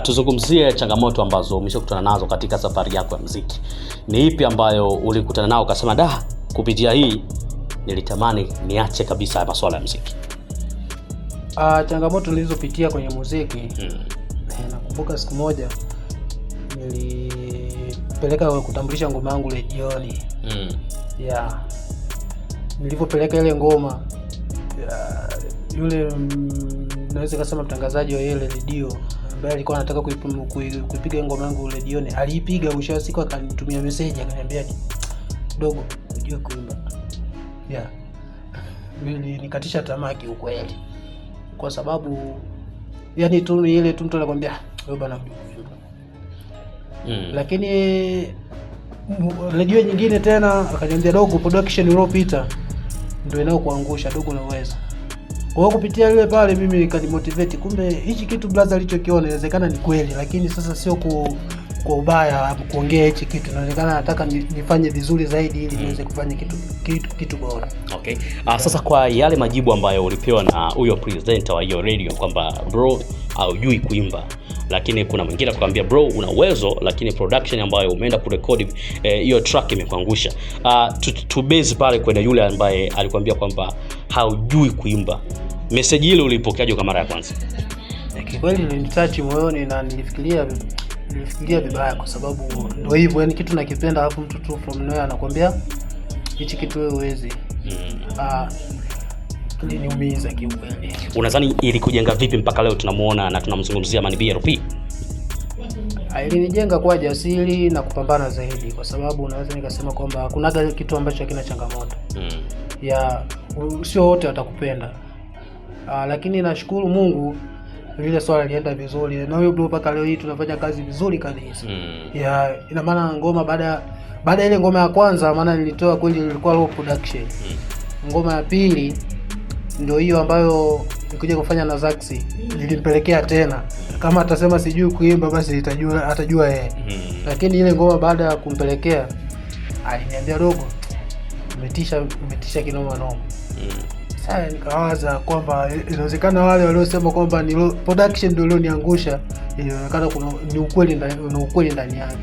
Tuzungumzie changamoto ambazo umeshakutana nazo katika safari yako ya muziki. Ni ipi ambayo ulikutana nao ukasema kupitia hii nilitamani niache kabisa masuala ya muziki? Changamoto nilizopitia kwenye muziki. Nakumbuka siku moja nilipeleka kutambulisha ngoma yangu redioni. Nilipopeleka ile ngoma, yule naweza kusema mtangazaji wa ile redio ambaye alikuwa anataka kuipiga ngoma yangu redioni, aliipiga. Mwisho wa siku akanitumia message akaniambia, dogo, unajua kuimba. Nikatisha tamaa kiukweli, kwa sababu yani tu ile mtu anakuambia wewe bana kuimba. Lakini redio nyingine tena akaniambia, dogo, production uliopita ndio inayokuangusha, dogo, unaweza. Kwa hiyo kupitia ile pale mimi nikanimotivate, kumbe hichi kitu brother alichokiona inawezekana ni kweli, lakini sasa sio kwa ubaya kuongea hichi kitu. Inaonekana nataka nifanye vizuri zaidi ili niweze kufanya kitu bora. Okay. Sasa kwa yale majibu ambayo ulipewa na huyo presenter wa hiyo radio kwamba bro haujui kuimba, lakini kuna mwingine akwambia bro una uwezo, lakini production ambayo umeenda kurekodi hiyo track imekuangusha. To base pale kwenye yule ambaye alikwambia kwamba haujui kuimba, message ile ulipokeaje kwa mara ya kwanza? Kweli nilitouch moyoni na nilifikiria vibaya, kwa sababu ndio hivyo, yani kitu nakipenda alafu mtu tu from nowhere anakuambia hichi kitu wewe huwezi. Iliniumiza kiukweli. Unadhani ilikujenga vipi mpaka leo tunamuona na tunamzungumzia Mani BRP? Ilinijenga kwa jasiri na kupambana zaidi, kwa sababu naweza nikasema kwamba hakuna kitu ambacho hakina changamoto. Sio wote watakupenda. Lakini nashukuru Mungu ile swala lienda vizuri, na huyo bro mpaka leo hii tunafanya kazi vizuri kabisa. Ina maana ngoma baada ile ngoma ya kwanza, maana nilitoa kweli ilikuwa low production. Ngoma ya pili ndio hiyo ambayo nikuja kufanya na Zaxi, nilimpelekea tena. Kama atasema sijui kuimba basi atajua yeye. Lakini ile ngoma baada ya kumpelekea aliniambia, dogo, umetisha kinoma noma. Sasa nikawaza kwamba inawezekana wale waliosema kwamba ni production ndio ilioniangusha, inaonekana kuna ukweli ndani yake.